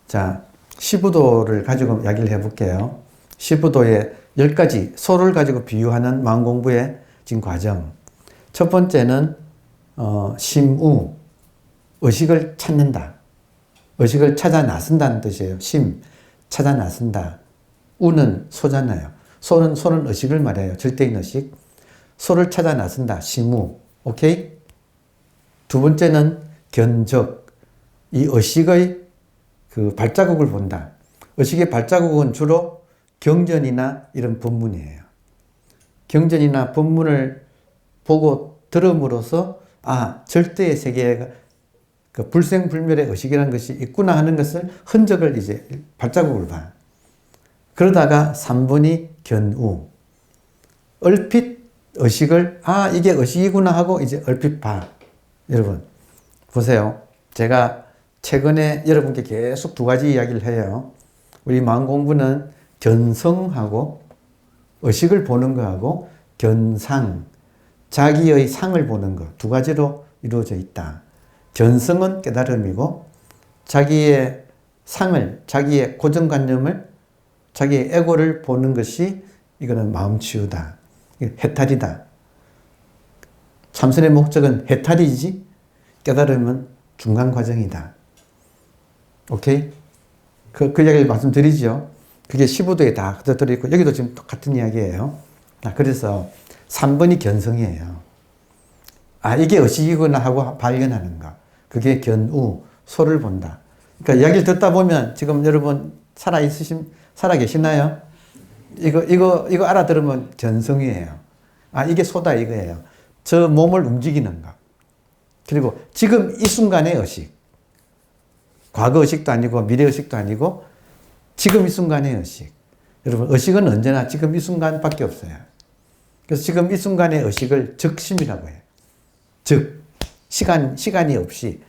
자, 시부도를 가지고 이야기를 해볼게요. 시부도의 10가지 소를 가지고 비유하는 마음공부의 지금 과정. 첫 번째는 심우, 의식을 찾는다. 의식을 찾아 나선다는 뜻이에요. 심, 찾아 나선다. 우는 소잖아요. 소는 의식을 말해요. 절대인 의식. 소를 찾아 나선다. 심우. 오케이? 두 번째는 견적. 이 의식의 그 발자국을 본다. 의식의 발자국은 주로 경전이나 이런 법문이에요. 경전이나 법문을 보고 들음으로써 절대의 세계에 그 불생불멸의 의식이라는 것이 있구나 하는 것을 흔적을 이제 발자국을 봐. 그러다가 3번이 견우. 얼핏 의식을 이게 의식이구나 하고 이제 얼핏 봐. 여러분 보세요. 제가 최근에 여러분께 계속 두 가지 이야기를 해요. 우리 마음 공부는 견성하고 의식을 보는 거하고 견상, 자기의 상을 보는 것 두 가지로 이루어져 있다. 견성은 깨달음이고 자기의 상을, 자기의 고정관념을, 자기의 에고를 보는 것이 이거는 마음치유다. 해탈이다. 참선의 목적은 해탈이지 깨달음은 중간 과정이다. 오케이? 그 이야기를 말씀드리죠. 그게 시부도에 다 들어있고 여기도 지금 똑같은 이야기예요. 그래서 3번이 견성이에요. 이게 의식이구나 하고 발견하는 거. 그게 견우, 소를 본다. 그러니까 이야기를 듣다 보면 지금 여러분 살아 계시나요? 이거 알아들으면 견성이에요. 이게 소다 이거예요. 저 몸을 움직이는 거. 그리고 지금 이 순간의 의식. 과거 의식도 아니고 미래 의식도 아니고 지금 이 순간의 의식. 여러분 의식은 언제나 지금 이 순간밖에 없어요. 그래서 지금 이 순간의 의식을 즉심이라고 해요. 즉 시간이 없이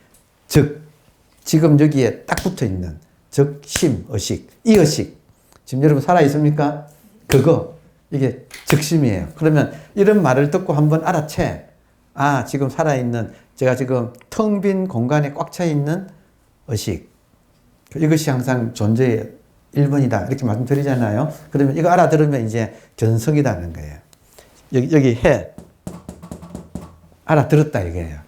지금 여기에 딱 붙어 있는 즉심 의식. 이 의식 지금 여러분 살아 있습니까? 이게 즉심이에요. 그러면 이런 말을 듣고 한번 알아채. 지금 살아있는 제가 지금 텅 빈 공간에 꽉 차 있는 의식. 이것이 항상 존재의 1번이다. 이렇게 말씀드리잖아요. 그러면 이거 알아들으면 이제 견성이라는 거예요. 여기 알아들었다 이거예요.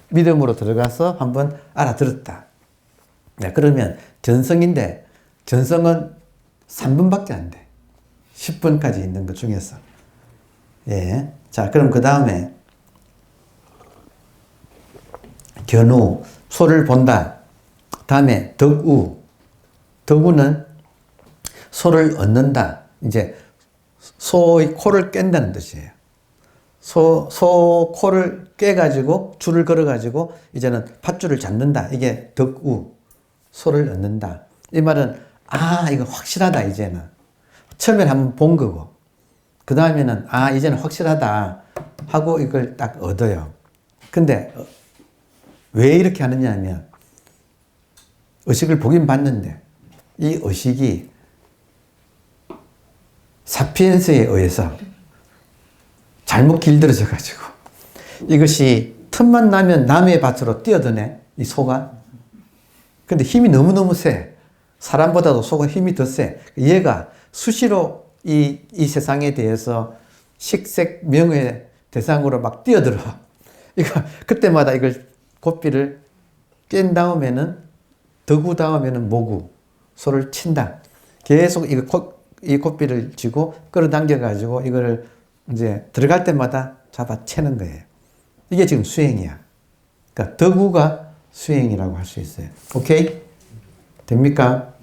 믿음으로 들어가서 한번 알아들었다. 그러면 견성인데 견성은 3분밖에 안 돼. 10분까지 있는 것 중에서. 예. 자, 그럼 그 다음에 견우, 소를 본다. 다음에 덕우. 덕우는 소를 얻는다. 이제 소의 코를 깬다는 뜻이에요. 소 코를 깨가지고 줄을 걸어가지고 이제는 밧줄을 잡는다. 이게 덕우. 소를 얻는다. 이 말은 이거 확실하다 이제는. 처음엔 한번 본 거고 그 다음에는 이제는 확실하다 하고 이걸 딱 얻어요. 근데 왜 이렇게 하느냐 하면 의식을 보긴 봤는데 이 의식이 사피엔스에 의해서 잘못 길들여져 가지고 이것이 틈만 나면 남의 밭으로 뛰어드네 이 소가. 근데 힘이 너무너무 세. 사람보다도 소가 힘이 더 세. 얘가 수시로 이 세상에 대해서 식색 명의 대상으로 막 뛰어들어. 그때마다 이걸 고삐를 깬 다음에는 덕우 다음에는 모구 소를 친다. 계속 이 고삐를 쥐고 끌어당겨 가지고 이거를 이제 들어갈 때마다 잡아채는 거예요. 이게 지금 수행이야. 그러니까 덕우가 수행이라고 할 수 있어요. 오케이? 됩니까?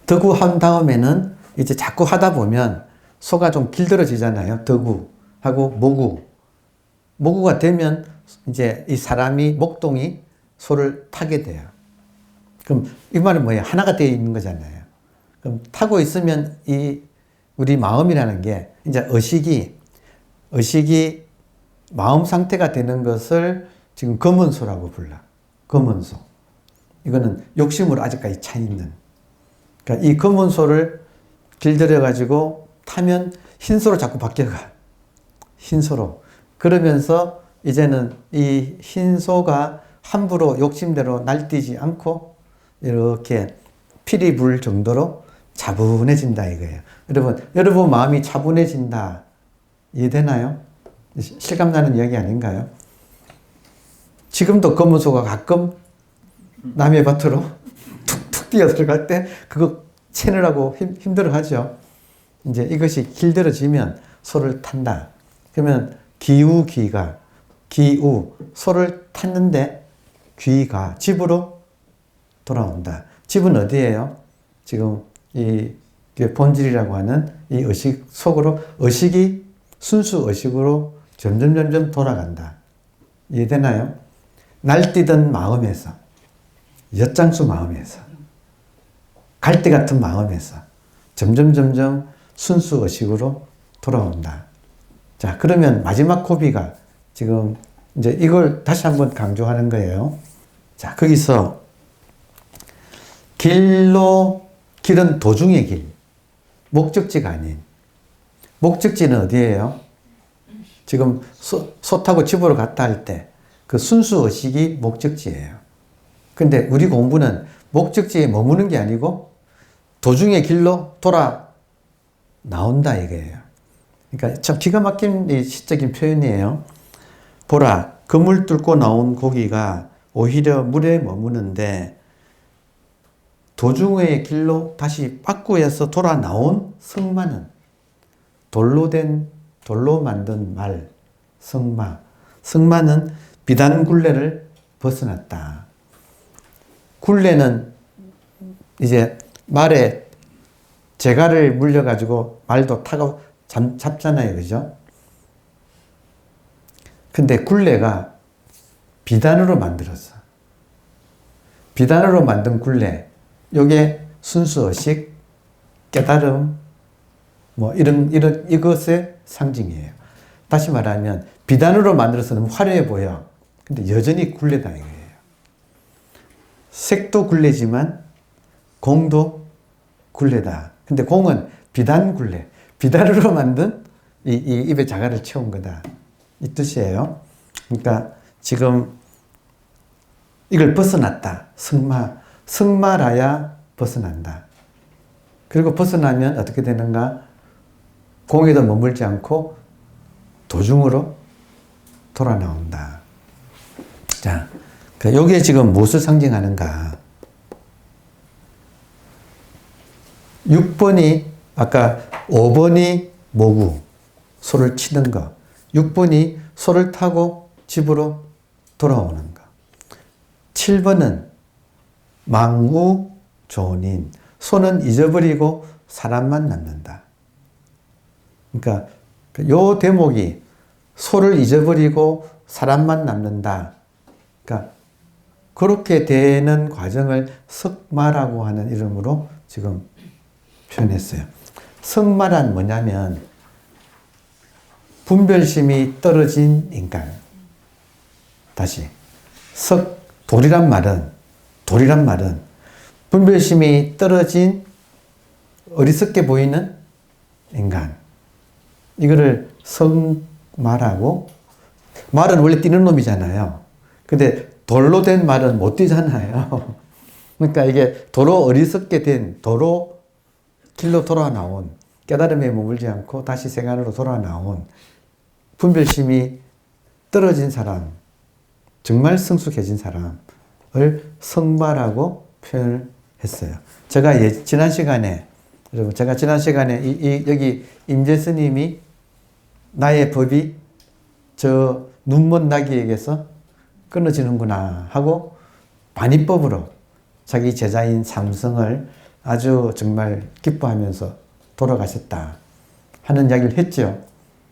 덕우 한 다음에는 이제 자꾸 하다 보면 소가 좀 길들어지잖아요. 덕우하고 모구. 모구가 되면 이제 이 사람이 목동이 소를 타게 돼요. 그럼 이 말은 뭐예요? 하나가 되어 있는 거잖아요. 그럼 타고 있으면 우리 마음이라는 게 이제 의식이 마음 상태가 되는 것을 지금 검은소라고 불러. 검은소. 이거는 욕심으로 아직까지 차 있는. 그러니까 이 검은소를 길들여 가지고 타면 흰소로 자꾸 바뀌어가. 흰소로. 그러면서 이제는 이 흰소가 함부로 욕심대로 날뛰지 않고 이렇게 필이 불 정도로 차분해진다 이거예요. 여러분 마음이 차분해진다. 이해되나요? 실감나는 이야기 아닌가요? 지금도 검은소가 가끔 남의 밭으로 툭툭 뛰어 들어갈 때 그거 채느라고 힘들어 하죠. 이제 이것이 길들어지면 소를 탄다. 그러면 기우, 소를 탔는데 귀가 집으로 돌아온다. 집은 어디예요? 지금 이 본질이라고 하는 이 의식 속으로 의식이 순수 의식으로 점점 돌아간다. 이해되나요? 날뛰던 마음에서, 엿장수 마음에서, 갈대 같은 마음에서 점점 순수 의식으로 돌아온다. 자, 그러면 마지막 고비가 지금 이제 이걸 다시 한번 강조하는 거예요. 자, 거기서 길은 도중의 길, 목적지가 아닌. 목적지는 어디예요? 지금 소 타고 집으로 갔다 할 때 그 순수 의식이 목적지예요. 근데 우리 공부는 목적지에 머무는 게 아니고 도중의 길로 돌아 나온다 이거예요. 그러니까 참 기가 막힌 이 시적인 표현이에요. 보라, 그물 뚫고 나온 고기가 오히려 물에 머무는데 도중의 길로 다시 빠꾸에서 돌아 나온 승마는 돌로 만든 말, 승마는 비단 굴레를 벗어났다. 굴레는 이제 말에 재갈을 물려가지고 말도 타고 잡잖아요. 그죠? 근데 굴레가 비단으로 만들었어. 비단으로 만든 굴레. 요게 순수의식, 깨달음, 이것의 상징이에요. 다시 말하면, 비단으로 만들어서는 화려해 보여. 근데 여전히 굴레다 이거예요. 색도 굴레지만, 공도 굴레다. 근데 공은 비단 굴레. 비단으로 만든 이 입에 자갈을 채운 거다. 이 뜻이에요. 그러니까 지금 이걸 벗어났다. 승마라야 벗어난다. 그리고 벗어나면 어떻게 되는가? 공에도 머물지 않고 도중으로 돌아 나온다. 자, 요게 지금 무엇을 상징하는가? 6번이 아까 5번이 모구, 소를 치는 거. 6번이 소를 타고 집으로 돌아오는 거. 7번은 망우존인, 소는 잊어버리고 사람만 남는다. 그러니까 요 대목이 소를 잊어버리고 사람만 남는다. 그러니까 그렇게 되는 과정을 석마라고 하는 이름으로 지금 표현했어요. 석마란 뭐냐면 분별심이 떨어진 인간. 다시 돌이란 말은 분별심이 떨어진 어리석게 보이는 인간. 이거를 석마라고. 말은 원래 뛰는 놈이잖아요. 근데 돌로 된 말은 못 뛰잖아요. 그러니까 이게 도로 어리석게 된, 도로 길로 돌아 나온, 깨달음에 머물지 않고 다시 생활로 돌아 나온 분별심이 떨어진 사람, 정말 성숙해진 사람을 성마라고 표현을 했어요. 제가 지난 시간에 여기 임재 스님이 나의 법이 저 눈먼 나귀에게서 끊어지는구나 하고 반입법으로 자기 제자인 삼성을 아주 정말 기뻐하면서 돌아가셨다 하는 이야기를 했죠.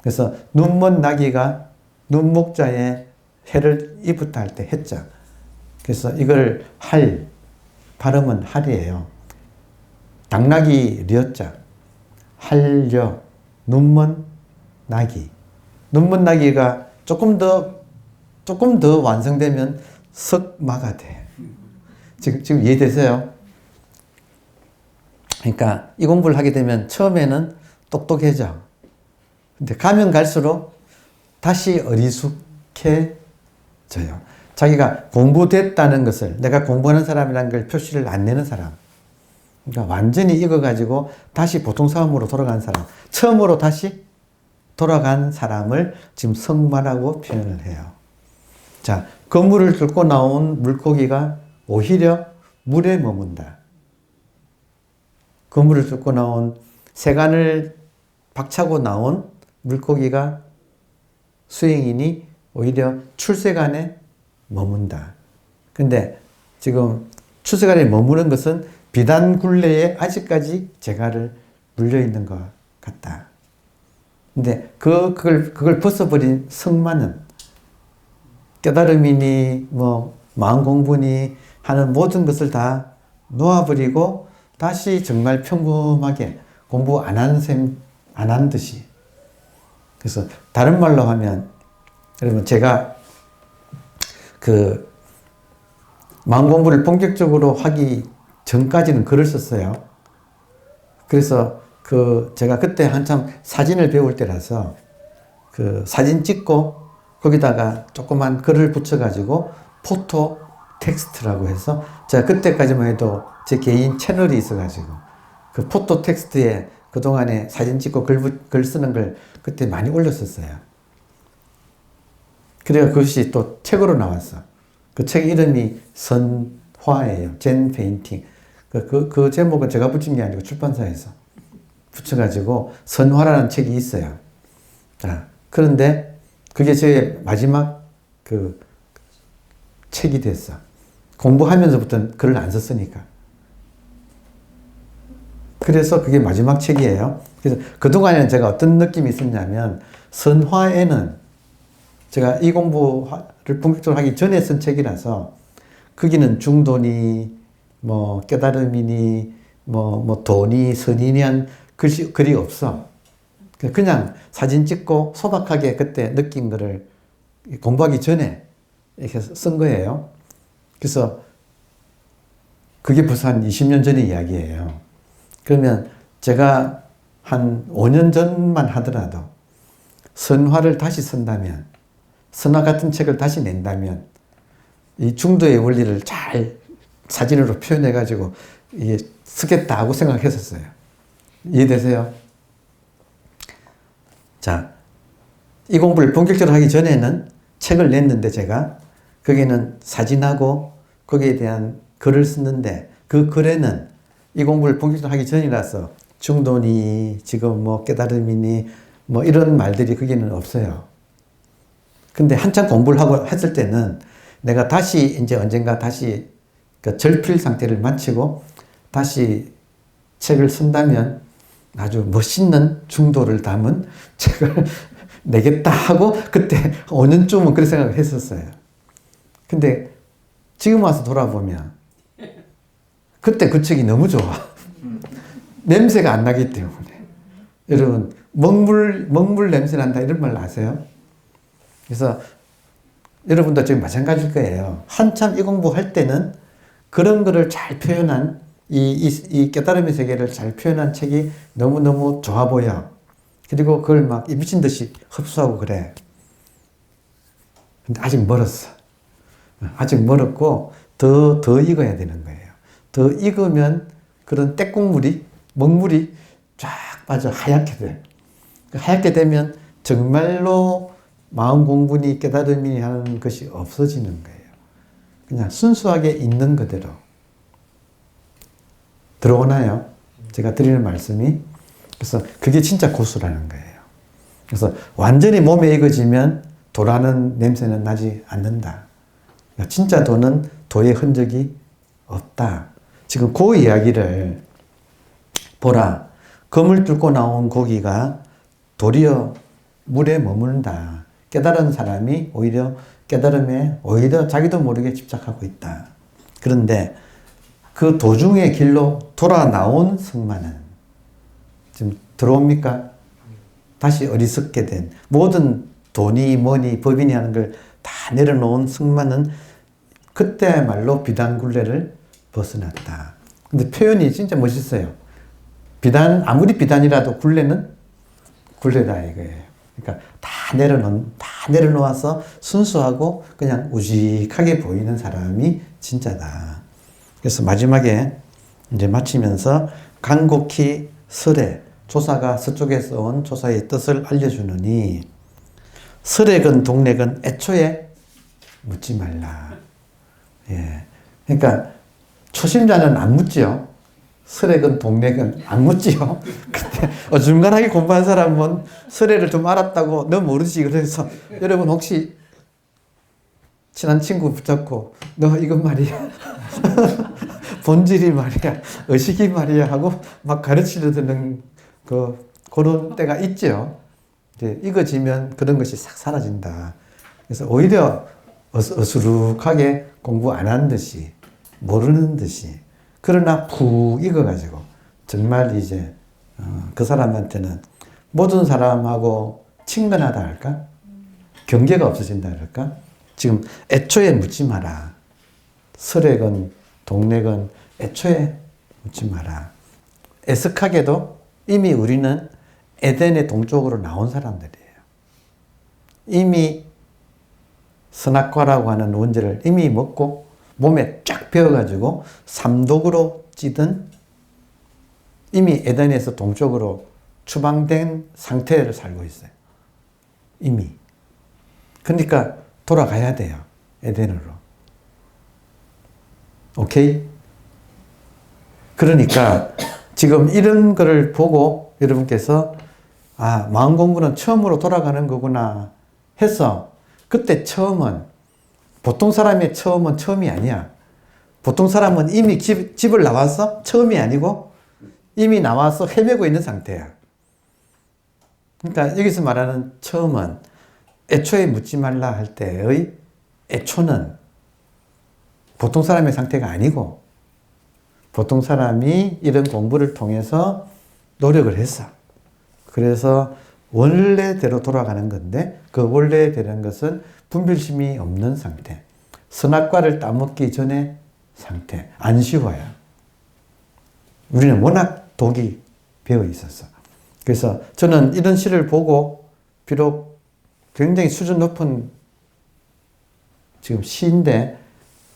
그래서 눈먼 나귀가 눈목자에 해를 입었다 할 때 했죠. 그래서 이걸 발음은 할이에요. 당나귀 려자, 할려, 눈먼 나귀. 눈먼 나귀가 조금 더 완성되면 석마가 돼. 지금 이해되세요? 그러니까 이 공부를 하게 되면 처음에는 똑똑해져. 근데 가면 갈수록 다시 어리숙해져요. 자기가 공부됐다는 것을, 내가 공부하는 사람이라는 걸 표시를 안 내는 사람. 그러니까 완전히 익어가지고 다시 보통 사람으로 돌아간 사람. 처음으로 다시 돌아간 사람을 지금 성마라고 표현을 해요. 자, 그물을 뚫고 나온 물고기가 오히려 물에 머문다. 그물을 뚫고 나온 세간을 박차고 나온 물고기가 수행인이 오히려 출세간에 머문다. 근데 지금 출세간에 머무는 것은 비단 굴레에 아직까지 재갈을 물려 있는 것 같다. 근데 그걸 벗어버린 성마는 깨달음이니 마음 공부니 하는 모든 것을 다 놓아버리고 다시 정말 평범하게 공부 안 한 듯이. 그래서 다른 말로 하면, 여러분 제가 마음 공부를 본격적으로 하기 전까지는 글을 썼어요. 그래서 제가 그때 한참 사진을 배울 때라서 사진 찍고 거기다가 조그만 글을 붙여가지고 포토 텍스트라고 해서, 제가 그때까지만 해도 제 개인 채널이 있어가지고 그 포토 텍스트에 그동안에 사진 찍고 글 쓰는 걸 그때 많이 올렸었어요. 그래서 그것이 또 책으로 나왔어. 그 책 이름이 선화예요. 젠 페인팅. 그 제목은 제가 붙인 게 아니고 출판사에서 붙여가지고 선화라는 책이 있어요. 자, 그런데 그게 제 마지막 책이 됐어. 공부하면서부터는 글을 안 썼으니까. 그래서 그게 마지막 책이에요. 그래서 그동안에는 제가 어떤 느낌이 있었냐면, 선화에는 제가 이 공부를 본격적으로 하기 전에 쓴 책이라서 거기는 중도니 깨달음이니 도니 선이니 한 글이 없어. 그냥 사진 찍고 소박하게 그때 느낀 거를 공부하기 전에 이렇게 쓴 거예요. 그래서 그게 벌써 한 20년 전의 이야기예요. 그러면 제가 한 5년 전만 하더라도 선화를 다시 쓴다면, 선화 같은 책을 다시 낸다면 이 중도의 원리를 잘 사진으로 표현해가지고 쓰겠다 하고 생각했었어요. 이해되세요? 자, 이 공부를 본격적으로 하기 전에는 책을 냈는데 제가 거기는 사진하고 거기에 대한 글을 썼는데, 그 글에는 이 공부를 본격적으로 하기 전이라서 중도니 지금 깨달음이니 이런 말들이 거기는 없어요. 근데 한참 공부를 하고 했을 때는 내가 다시 이제 언젠가 다시 절필 상태를 마치고 다시 책을 쓴다면 아주 멋있는 중도를 담은 책을 내겠다 하고 그때 5년쯤은 그런 생각을 했었어요. 근데 지금 와서 돌아보면 그때 그 책이 너무 좋아. 냄새가 안 나기 때문에. 여러분, 먹물 냄새 난다 이런 말 아세요? 그래서 여러분도 지금 마찬가지일 거예요. 한참 이 공부할 때는 그런 거를 잘 표현한 이 깨달음의 세계를 잘 표현한 책이 너무너무 좋아 보여. 그리고 그걸 막 미친 듯이 흡수하고 그래. 근데 아직 멀었어. 아직 멀었고 더 익어야 되는 거예요. 더 익으면 그런 때국물이, 먹물이 쫙 빠져 하얗게 돼. 하얗게 되면 정말로 마음 공부니 깨달음이니 하는 것이 없어지는 거예요. 그냥 순수하게 있는 그대로. 들어오나요? 제가 드리는 말씀이. 그래서 그게 진짜 고수라는 거예요. 그래서 완전히 몸에 익어지면 도라는 냄새는 나지 않는다. 그러니까 진짜 도는 도의 흔적이 없다. 지금 그 이야기를 보라. 검을 뚫고 나온 고기가 도리어 물에 머문다. 깨달은 사람이 오히려 깨달음에 오히려 자기도 모르게 집착하고 있다. 그런데 그 도중의 길로 돌아 나온 승마는 지금 들어옵니까? 다시 어리석게 된 모든 돈이 뭐니 법이니 하는 걸 다 내려놓은 승마는 그때야말로 비단굴레를 벗어났다. 근데 표현이 진짜 멋있어요. 아무리 비단이라도 굴레는 굴레다 이거예요. 그러니까 다 내려놓아서 순수하고 그냥 우직하게 보이는 사람이 진짜다. 그래서 마지막에 이제 마치면서 간곡히 설에 조사가 서쪽에서 온 조사의 뜻을 알려주느니 설액은 동맥은 애초에 묻지 말라. 예. 그러니까 초심자는 안 묻지요. 설액은 동맥은 안 묻지요. 근데 어중간하게 공부한 사람은 설액을 좀 알았다고 너 모르지. 그래서 여러분 혹시 친한 친구 붙잡고 너 이건 말이야. 본질이 말이야. 의식이 말이야 하고 막 가르치려드는 그런 때가 있죠. 이제 익어지면 그런 것이 싹 사라진다. 그래서 오히려 어수룩하게 공부 안 한 듯이 모르는 듯이 그러나 푹 익어가지고 정말 이제 그 사람한테는 모든 사람하고 친근하다 할까? 경계가 없어진다 할까? 지금 애초에 묻지 마라. 설액은 동맥은 애초에 묻지 마라. 애석하게도 이미 우리는 에덴의 동쪽으로 나온 사람들이에요. 이미 선악과라고 하는 원죄를 이미 먹고 몸에 쫙 배어가지고 삼독으로 찌든 이미 에덴에서 동쪽으로 추방된 상태를 살고 있어요. 이미. 그러니까 돌아가야 돼요. 에덴으로. 오케이? 그러니까 지금 이런 거를 보고 여러분께서 마음 공부는 처음으로 돌아가는 거구나 해서 그때 처음은 보통 사람의 처음은 처음이 아니야. 보통 사람은 이미 집을 나와서 처음이 아니고 이미 나와서 헤매고 있는 상태야. 그러니까 여기서 말하는 처음은 애초에 묻지 말라 할 때의 애초는 보통 사람의 상태가 아니고 보통 사람이 이런 공부를 통해서 노력을 했어. 그래서 원래대로 돌아가는 건데 그 원래대로는 것은 분별심이 없는 상태. 선악과를 따먹기 전의 상태. 안 쉬워요. 우리는 워낙 독이 배어 있었어. 그래서 저는 이런 시를 보고 비록 굉장히 수준 높은 지금 시인데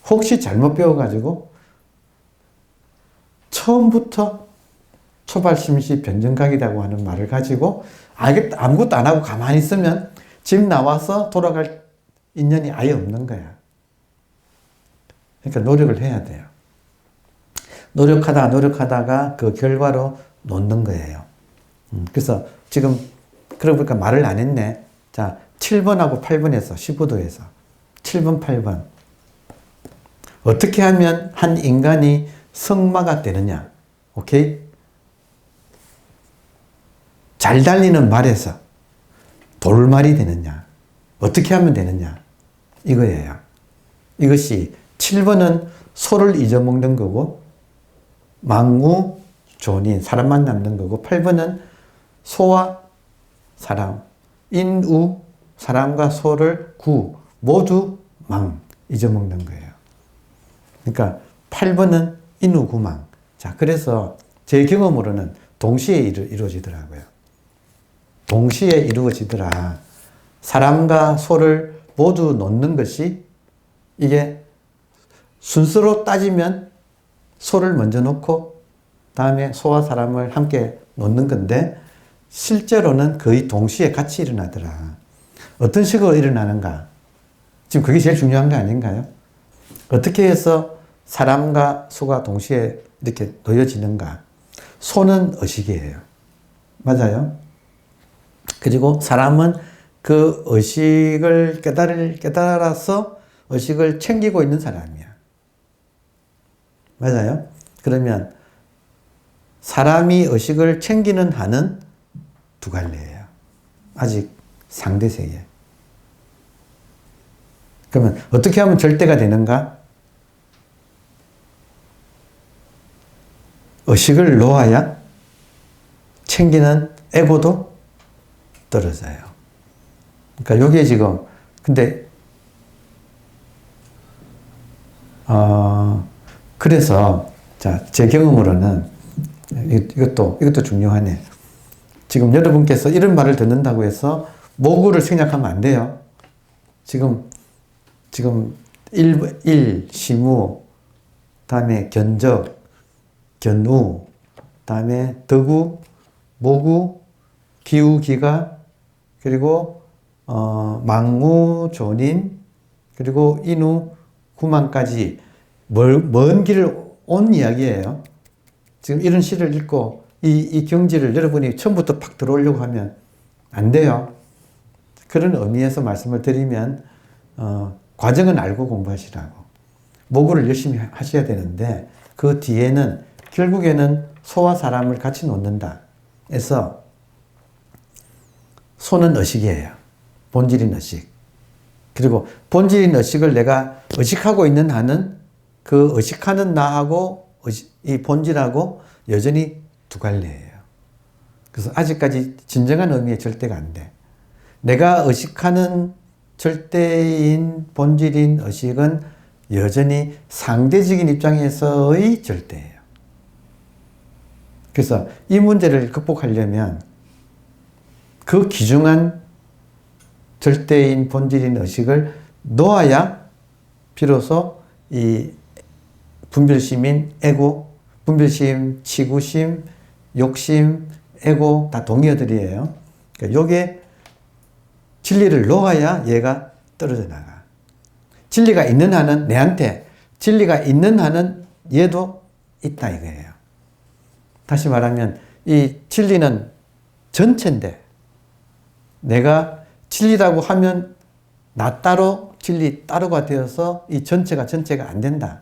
혹시 잘못 배워가지고 처음부터 초발심시 변정각이라고 하는 말을 가지고 아무것도 안 하고 가만히 있으면 집 나와서 돌아갈 인연이 아예 없는 거야. 그러니까 노력을 해야 돼요. 노력하다가 그 결과로 놓는 거예요. 그래서 지금 그러고 보니까 말을 안 했네. 자, 7번하고 8번에서 15도에서 7번, 8번 어떻게 하면 한 인간이 성마가 되느냐? 오케이? 잘 달리는 말에서 돌말이 되느냐? 어떻게 하면 되느냐? 이거예요. 이것이 7번은 소를 잊어먹는 거고 망우 존인 사람만 남는 거고 8번은 소와 사람 인우 사람과 소를 구 모두 망 잊어먹는 거예요. 그러니까 8번은 인우구망. 자, 그래서 제 경험으로는 동시에 이루어지더라고요. 동시에 이루어지더라. 사람과 소를 모두 놓는 것이 이게 순서로 따지면 소를 먼저 놓고 다음에 소와 사람을 함께 놓는 건데 실제로는 거의 동시에 같이 일어나더라. 어떤 식으로 일어나는가? 지금 그게 제일 중요한 거 아닌가요? 어떻게 해서 사람과 소가 동시에 이렇게 놓여지는가? 소는 의식이에요. 맞아요? 그리고 사람은 그 의식을 깨달아서 의식을 챙기고 있는 사람이야. 맞아요? 그러면 사람이 의식을 챙기는 한은 두 갈래예요. 아직 상대세계. 그러면 어떻게 하면 절대가 되는가? 의식을 놓아야 챙기는 에고도 떨어져요. 그러니까 여기에 지금 근데 그래서 자, 제 경험으로는 이것도 중요하네. 지금 여러분께서 이런 말을 듣는다고 해서 모구를 생략하면 안 돼요. 지금 시무, 다음에 견적, 견우, 다음에 덕우, 모구, 기우, 기가, 그리고 망무, 존인, 그리고 인우, 구만까지 먼 길을 온 이야기예요. 지금 이런 시를 읽고 이 경지를 여러분이 처음부터 팍 들어오려고 하면 안 돼요. 그런 의미에서 말씀을 드리면 과정은 알고 공부하시라고. 모구를 열심히 하셔야 되는데 그 뒤에는 결국에는 소와 사람을 같이 놓는다. 해서 소는 의식이에요. 본질인 의식. 그리고 본질인 의식을 내가 의식하고 있는 한은 그 의식하는 나하고 이 본질하고 여전히 두 갈래예요. 그래서 아직까지 진정한 의미의 절대가 안 돼. 내가 의식하는 절대인 본질인 의식은 여전히 상대적인 입장에서의 절대예요. 그래서 이 문제를 극복하려면 그 귀중한 절대인 본질인 의식을 놓아야 비로소 이 분별심인 에고, 분별심, 치구심, 욕심, 에고 다 동의어들이에요. 그러니까 요게 진리를 놓아야 얘가 떨어져 나가. 진리가 있는 한은 내한테, 진리가 있는 한은 얘도 있다 이거예요. 다시 말하면 이 진리는 전체인데 내가 진리라고 하면 나 따로 진리 따로가 되어서 이 전체가 안 된다.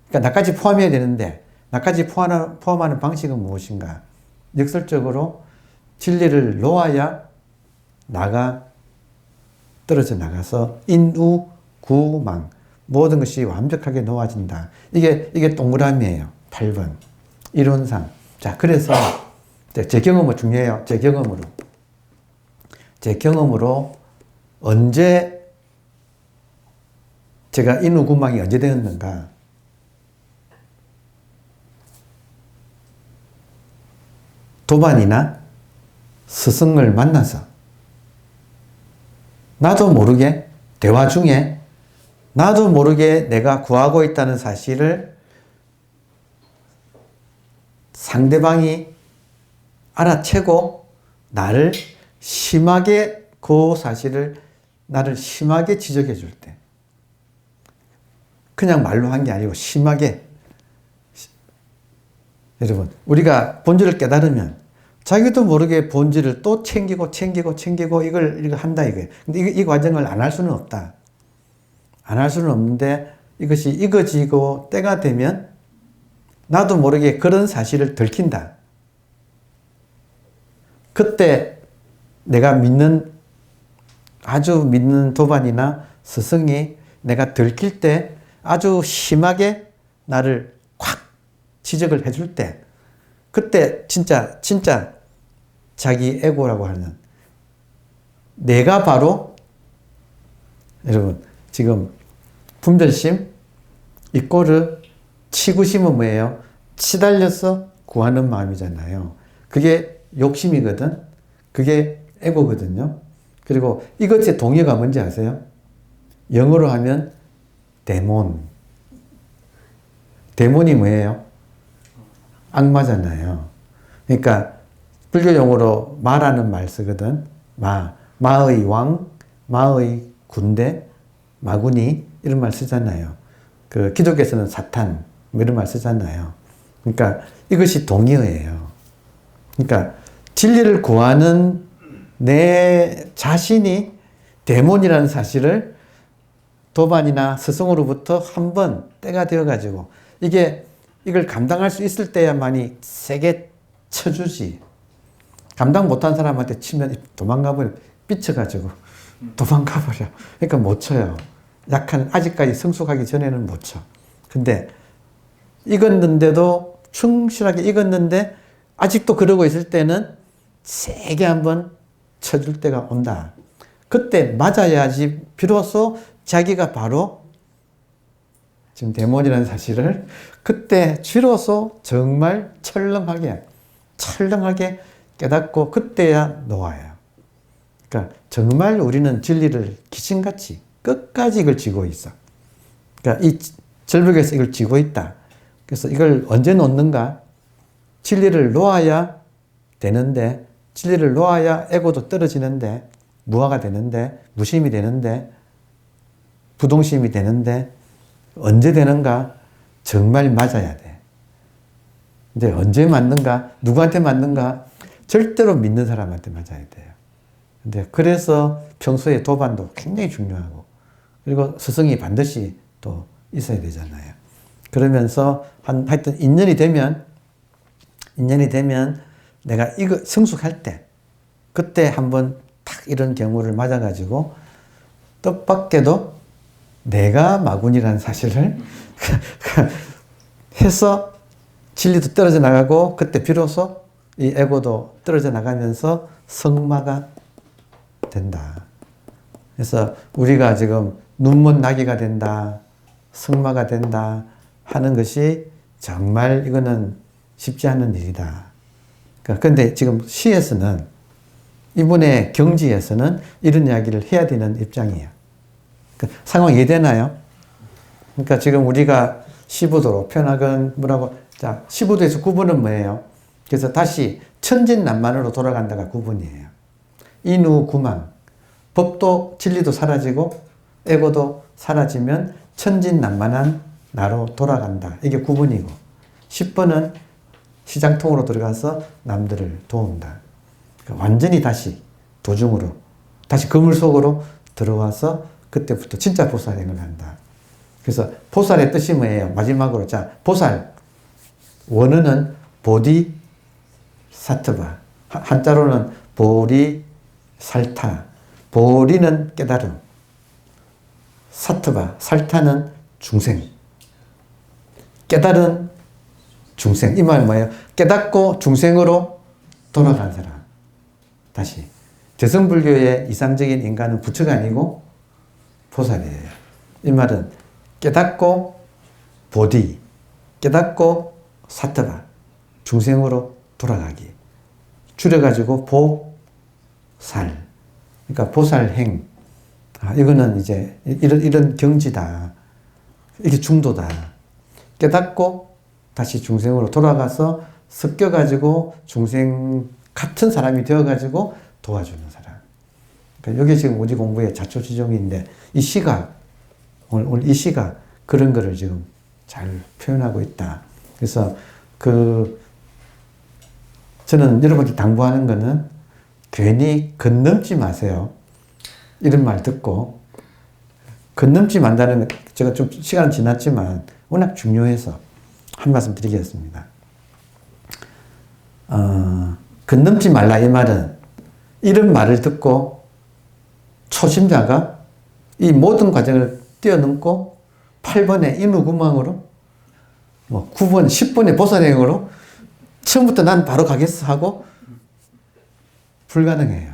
그러니까 나까지 포함해야 되는데 나까지 포함하는 방식은 무엇인가? 역설적으로 진리를 놓아야 나가 떨어져 나가서 인우, 구, 망 모든 것이 완벽하게 놓아진다. 이게 동그라미예요. 8번. 이론상. 자, 그래서 제 경험은 중요해요. 제 경험으로 언제 제가 인우, 구, 망이 언제 되었는가? 도반이나 스승을 만나서 나도 모르게 대화 중에 나도 모르게 내가 구하고 있다는 사실을 상대방이 알아채고 나를 심하게 그 사실을 나를 심하게 지적해 줄 때 그냥 말로 한 게 아니고 심하게 여러분 우리가 본질을 깨달으면 자기도 모르게 본질을 또 챙기고 이걸 한다 이거예요. 근데 이 과정을 안 할 수는 없다. 안 할 수는 없는데 이것이 익어지고 때가 되면 나도 모르게 그런 사실을 들킨다. 그때 내가 아주 믿는 도반이나 스승이 내가 들킬 때 아주 심하게 나를 콱 지적을 해줄 때 그때 진짜 자기 에고라고 하는 내가 바로 여러분 지금 분별심 이꼬르 치구심은 뭐예요? 치달려서 구하는 마음이잖아요. 그게 욕심이거든. 그게 에고거든요. 그리고 이것의 동의어가 뭔지 아세요? 영어로 하면 데몬. 데몬이 뭐예요? 악마잖아요. 그러니까 불교 용어로 마라는 말 쓰거든. 마의 왕, 마의 군대, 마구니 이런 말 쓰잖아요. 그 기독교에서는 사탄 뭐 이런 말 쓰잖아요. 그러니까 이것이 동의어예요. 그러니까 진리를 구하는 내 자신이 데몬이라는 사실을 도반이나 스승으로부터 한번 때가 되어가지고 이걸 감당할 수 있을 때야만이 세게 쳐주지. 감당 못한 사람한테 치면 도망가버려. 삐쳐가지고 도망가버려. 그러니까 못 쳐요. 아직까지 성숙하기 전에는 못 쳐. 근데 익었는데도 충실하게 익었는데 아직도 그러고 있을 때는 세게 한번 쳐줄 때가 온다. 그때 맞아야지 비로소 자기가 바로 지금 데몬이라는 사실을 그때 비로소 정말 철렁하게 깨닫고 그때야 놓아요. 그러니까 정말 우리는 진리를 귀신같이 끝까지 이걸 쥐고 있어. 그러니까 이 절벽에서 이걸 쥐고 있다. 그래서 이걸 언제 놓는가? 진리를 놓아야 되는데, 진리를 놓아야 에고도 떨어지는데, 무아가 되는데, 무심이 되는데, 부동심이 되는데, 언제 되는가? 정말 맞아야 돼. 근데 언제 맞는가? 누구한테 맞는가? 절대로 믿는 사람한테 맞아야 돼요. 근데 그래서 평소에 도반도 굉장히 중요하고, 그리고 스승이 반드시 또 있어야 되잖아요. 그러면서 하여튼 인연이 되면 내가 이거 성숙할 때, 그때 한번 탁 이런 경우를 맞아가지고 뜻밖에도 내가 마군이라는 사실을 해서 진리도 떨어져 나가고, 그때 비로소 이 에고도 떨어져 나가면서 성마가 된다. 그래서 우리가 지금 눈먼 나귀가 된다, 성마가 된다 하는 것이 정말 이거는 쉽지 않은 일이다. 그런데 지금 시에서는, 이분의 경지에서는 이런 이야기를 해야 되는 입장이에요. 상황 이해되나요? 그러니까 지금 우리가 시부도로 편하건 뭐라고, 자, 시부도에서 구분은 뭐예요? 그래서 다시 천진난만으로 돌아간다가 구분이에요. 인우구망. 법도 진리도 사라지고 에고도 사라지면 천진난만한 나로 돌아간다. 이게 9번이고, 10번은 시장통으로 들어가서 남들을 도운다. 그러니까 완전히 다시 도중으로, 다시 그물 속으로 들어와서 그때부터 진짜 보살행을 한다. 그래서 보살의 뜻이 뭐예요? 마지막으로, 자, 보살. 원어는 보디 사트바. 한자로는 보리 살타. 보리는 깨달음. 사트바. 살타는 중생. 깨달은 중생. 이 말은 뭐예요? 깨닫고 중생으로 돌아간 사람. 다시. 저성불교의 이상적인 인간은 부처가 아니고 보살이에요. 이 말은 깨닫고 보디, 깨닫고 사트바, 중생으로 돌아가기. 줄여가지고 보살. 그러니까 보살행. 이거는 이제 이런 경지다. 이게 중도다. 깨닫고 다시 중생으로 돌아가서 섞여가지고 중생 같은 사람이 되어가지고 도와주는 사람. 그러니까 이게 지금 우리 공부의 자초지종인데, 이 시가, 오늘 이 시가 그런 거를 지금 잘 표현하고 있다. 그래서 저는 여러분께 당부하는 거는 괜히 건넘지 마세요. 이런 말 듣고. 건넘지 만다는, 제가 좀 시간은 지났지만 워낙 중요해서 한 말씀 드리겠습니다. 건넘지 말라 이 말은, 이런 말을 듣고 초심자가 이 모든 과정을 뛰어넘고 8번의 인후구망으로, 9번, 10번의 보살행으로 처음부터 난 바로 가겠어 하고 불가능해요.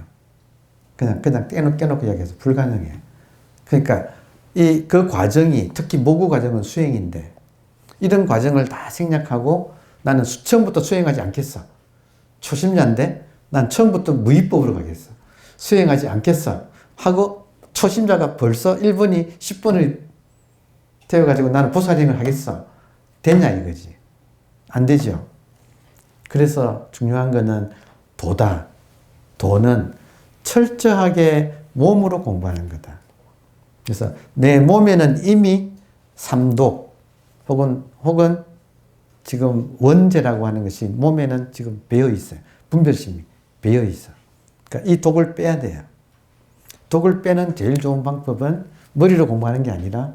그냥 깨놓고 이야기해서 불가능해요. 그러니까 그 과정이, 특히 모구 과정은 수행인데, 이런 과정을 다 생략하고 나는 처음부터 수행하지 않겠어. 초심자인데 난 처음부터 무위법으로 가겠어. 수행하지 않겠어. 하고 초심자가 벌써 1번이 10번을 되어가지고 나는 보살행을 하겠어. 되냐 이거지. 안 되죠. 그래서 중요한 거는 도다. 도는 철저하게 몸으로 공부하는 거다. 그래서 내 몸에는 이미 삼독 혹은 지금 원죄라고 하는 것이 몸에는 지금 배어 있어요. 분별심이 배어 있어. 그러니까 이 독을 빼야 돼요. 독을 빼는 제일 좋은 방법은 머리로 공부하는 게 아니라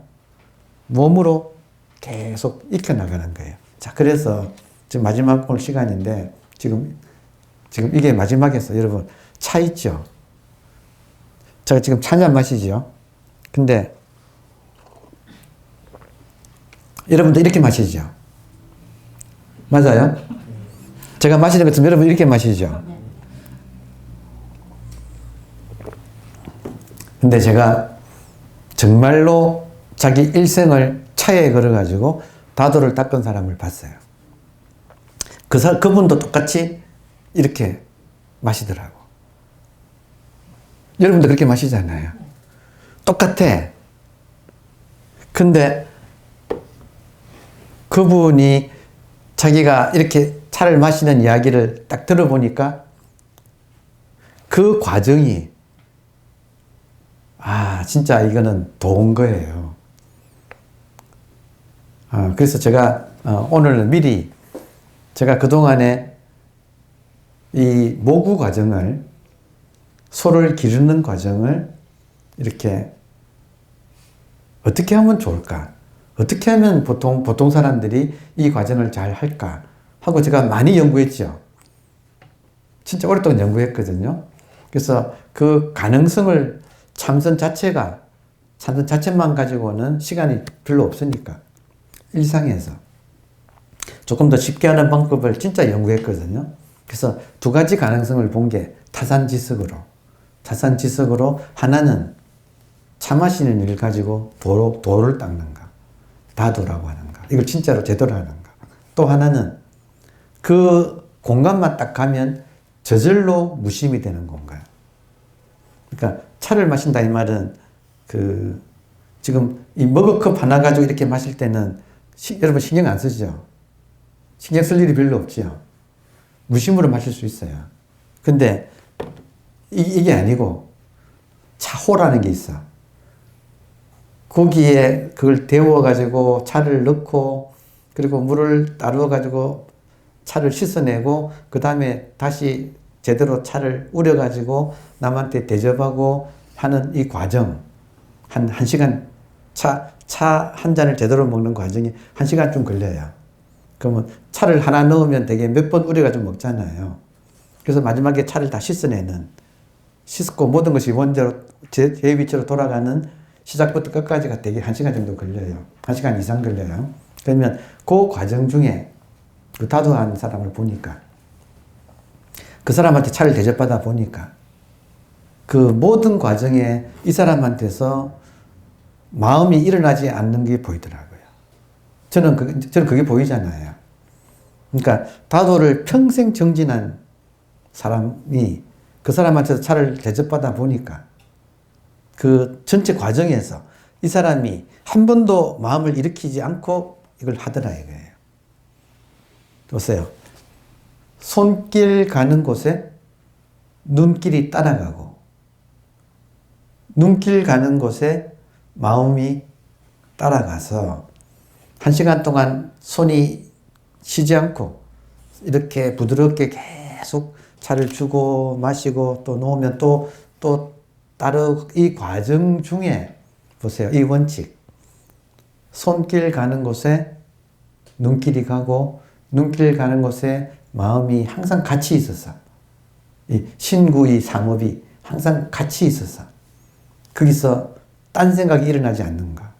몸으로 계속 익혀나가는 거예요. 자, 그래서 지금 마지막 올 시간인데, 지금 이게 마지막에서 여러분 차 있죠? 제가 지금 차 한잔 마시죠? 근데 여러분도 이렇게 마시죠? 맞아요? 제가 마시는 것처럼 여러분 이렇게 마시죠? 근데 제가 정말로 자기 일생을 차에 걸어가지고 다도를 닦은 사람을 봤어요. 그분도 똑같이 이렇게 마시더라고. 여러분도 그렇게 마시잖아요. 똑같아. 근데 그분이 자기가 이렇게 차를 마시는 이야기를 딱 들어보니까 그 과정이 진짜 이거는 좋은 거예요. 그래서 제가 오늘 미리 제가 그동안에 이 모구 과정을 소를 기르는 과정을 이렇게 어떻게 하면 좋을까? 어떻게 하면 보통 사람들이 이 과정을 잘 할까? 하고 제가 많이 연구했죠. 진짜 오랫동안 연구했거든요. 그래서 그 가능성을 참선 자체만 가지고는 시간이 별로 없으니까 일상에서 조금 더 쉽게 하는 방법을 진짜 연구했거든요. 그래서 두 가지 가능성을 본 게 타산지석으로 하나는 차 마시는 일 가지고 도를 닦는가, 다도라고 하는가, 이걸 진짜로 제대로 하는가. 또 하나는 그 공간만 딱 가면 저절로 무심이 되는 건가요? 그러니까 차를 마신다 이 말은 지금 이 머그컵 하나 가지고 이렇게 마실 때는 여러분 신경 안 쓰죠? 신경 쓸 일이 별로 없죠? 무심으로 마실 수 있어요. 근데 이게 아니고 차호라는 게 있어. 거기에 그걸 데워가지고 차를 넣고 그리고 물을 따르어가지고 차를 씻어내고 그 다음에 다시 제대로 차를 우려가지고 남한테 대접하고 하는 이 과정 한 시간 차 한 잔을 제대로 먹는 과정이 1시간쯤 걸려요. 그러면 차를 하나 넣으면 되게 몇 번 우려가지고 먹잖아요. 그래서 마지막에 차를 다 씻고 모든 것이 원대로 제 위치로 돌아가는 시작부터 끝까지가 되게 1시간 정도 걸려요. 1시간 이상 걸려요. 그러면 그 과정 중에 그 다도한 사람을 보니까 그 사람한테 차를 대접받아 보니까 그 모든 과정에 이 사람한테서 마음이 일어나지 않는 게 보이더라고요. 저는 그게 보이잖아요. 그러니까 다도를 평생 정진한 사람이 그 사람한테서 차를 대접받아 보니까 그 전체 과정에서 이 사람이 한 번도 마음을 일으키지 않고 이걸 하더라 이거예요. 보세요. 손길 가는 곳에 눈길이 따라가고 눈길 가는 곳에 마음이 따라가서 1시간 동안 손이 쉬지 않고 이렇게 부드럽게 계속 차를 주고 마시고 또 놓으면 또 이 과정 중에 보세요. 이 원칙. 손길 가는 곳에 눈길이 가고 눈길 가는 곳에 마음이 항상 같이 있었어. 이 신구의 상업이 항상 같이 있었어. 거기서 딴 생각이 일어나지 않는가.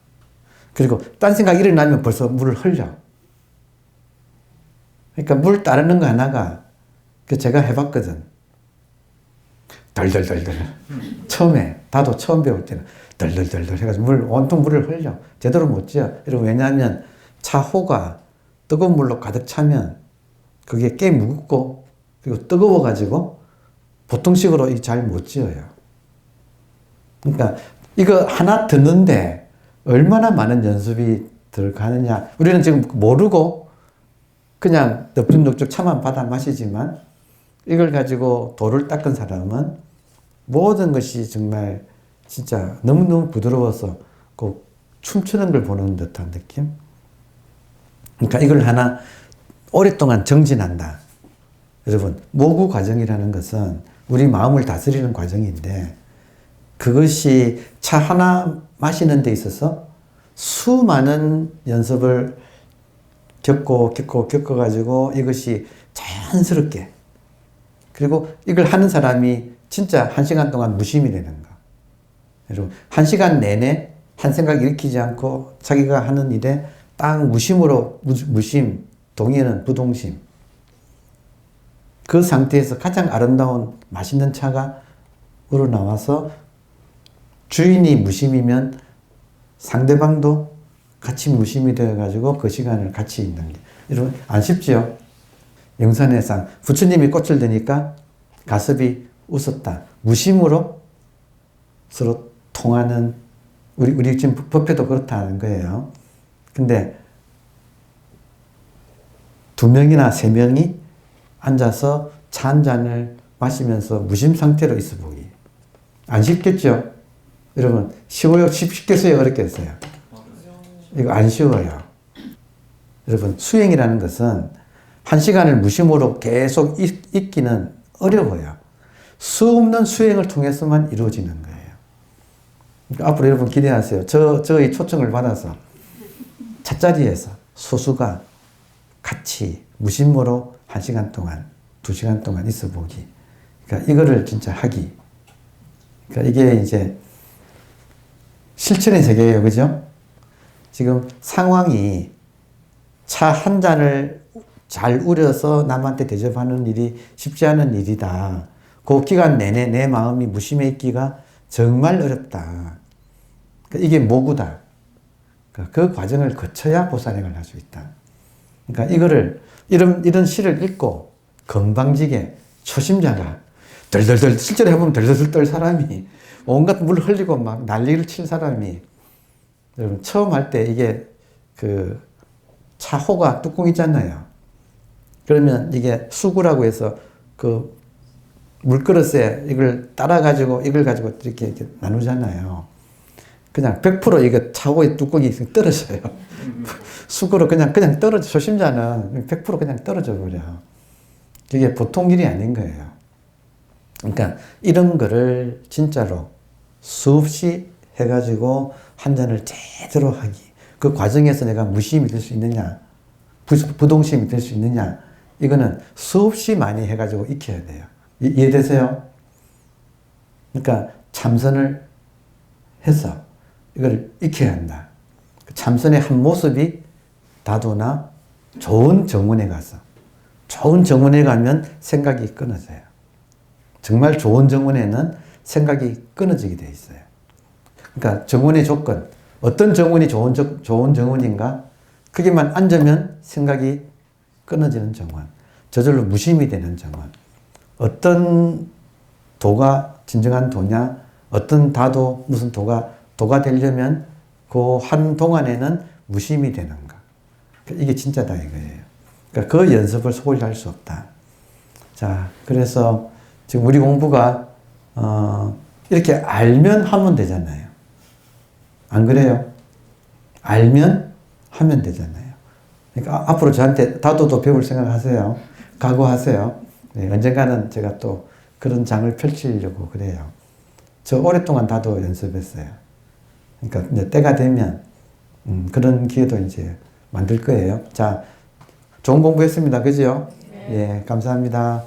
그리고 딴 생각이 일어나면 벌써 물을 흘려. 그러니까 물 따르는 거 하나가 제가 해봤거든. 덜덜덜덜. 처음에 나도 처음 배울 때는 덜덜덜덜 해가지고 온통 물을 흘려. 제대로 못 지어. 왜냐하면 차호가 뜨거운 물로 가득 차면 그게 꽤 무겁고 그리고 뜨거워가지고 보통식으로 잘 못 지어요. 그러니까 이거 하나 듣는데 얼마나 많은 연습이 들어가느냐. 우리는 지금 모르고 그냥 넙죽넙죽 차만 받아 마시지만 이걸 가지고 도를 닦은 사람은 모든 것이 정말 진짜 너무너무 부드러워서 꼭 춤추는 걸 보는 듯한 느낌? 그러니까 이걸 하나 오랫동안 정진한다. 여러분, 모구 과정이라는 것은 우리 마음을 다스리는 과정인데 그것이 차 하나 마시는 데 있어서 수많은 연습을 겪어가지고 이것이 자연스럽게 그리고 이걸 하는 사람이 진짜 1시간 동안 무심이 되는가. 여러분, 1시간 내내 한 생각 일으키지 않고 자기가 하는 일에 딱 무심으로 무심, 동의는 부동심. 그 상태에서 가장 아름다운 맛있는 차가 우러나와서 주인이 무심이면 상대방도 같이 무심이 되어가지고 그 시간을 같이 있는 게. 여러분, 안 쉽지요? 영산의상 부처님이 꽃을 드니까 가섭이 웃었다. 무심으로 서로 통하는, 우리 지금 법회도 그렇다는 거예요. 근데 2명이나 3명이 앉아서 차 한 잔을 마시면서 무심 상태로 있어 보기. 안 쉽겠죠? 여러분, 쉽겠어요? 어렵겠어요? 이거 안 쉬워요. 여러분, 수행이라는 것은 1시간을 무심으로 계속 있기는 어려워요. 수 없는 수행을 통해서만 이루어지는 거예요. 그러니까 앞으로 여러분 기대하세요. 저의 초청을 받아서 찻자리에서 소수가 같이 무심으로 1시간 동안, 2시간 동안 있어 보기. 그러니까 이거를 진짜 하기. 그러니까 이게 이제 실천의 세계예요. 그죠? 지금 상황이 차 한 잔을 잘 우려서 남한테 대접하는 일이 쉽지 않은 일이다. 그 기간 내내 내 마음이 무심해 있기가 정말 어렵다. 그러니까 이게 모구다. 그러니까 그 과정을 거쳐야 보살행을 할 수 있다. 그러니까 이거를 이런 시를 읽고 건방지게 초심자가 덜덜덜 실제로 해보면 덜덜덜 떨 사람이 온갖 물 흘리고 막 난리를 칠 사람이 여러분 처음 할 때 이게 그 차호가 뚜껑 있잖아요. 그러면 이게 수구라고 해서 그 물그릇에 이걸 따라가지고 이걸 가지고 이렇게 나누잖아요. 그냥 100% 이거 차고의 뚜껑이 떨어져요. 수구로 그냥 떨어져. 초심자는 100% 그냥 떨어져 버려. 이게 보통 일이 아닌 거예요. 그러니까 이런 거를 진짜로 수없이 해가지고 한 잔을 제대로 하기. 그 과정에서 내가 무심이 될 수 있느냐, 부동심이 될 수 있느냐, 이거는 수없이 많이 해가지고 익혀야 돼요. 이해되세요? 그러니까 참선을 해서 이걸 익혀야 한다. 참선의 한 모습이 다도나 좋은 정원에 가서, 좋은 정원에 가면 생각이 끊어져요. 정말 좋은 정원에는 생각이 끊어지게 돼 있어요. 그러니까 정원의 조건, 어떤 정원이 좋은 정원인가? 거기만 앉으면 생각이 끊어지는 정원, 저절로 무심이 되는 정원. 어떤 도가 진정한 도냐? 어떤 다도 무슨 도가 되려면 그 한 동안에는 무심이 되는가? 이게 진짜다 이거예요. 그러니까 그 연습을 소홀히 할 수 없다. 자, 그래서 지금 우리 공부가 이렇게 알면 하면 되잖아요. 안 그래요? 알면 하면 되잖아요. 그러니까 앞으로 저한테 다도도 배울 생각하세요. 각오하세요. 네, 언젠가는 제가 또 그런 장을 펼치려고 그래요. 저 오랫동안 다도 연습했어요. 그러니까 이제 때가 되면 그런 기회도 이제 만들 거예요. 자, 좋은 공부했습니다. 그죠? 네. 예, 감사합니다.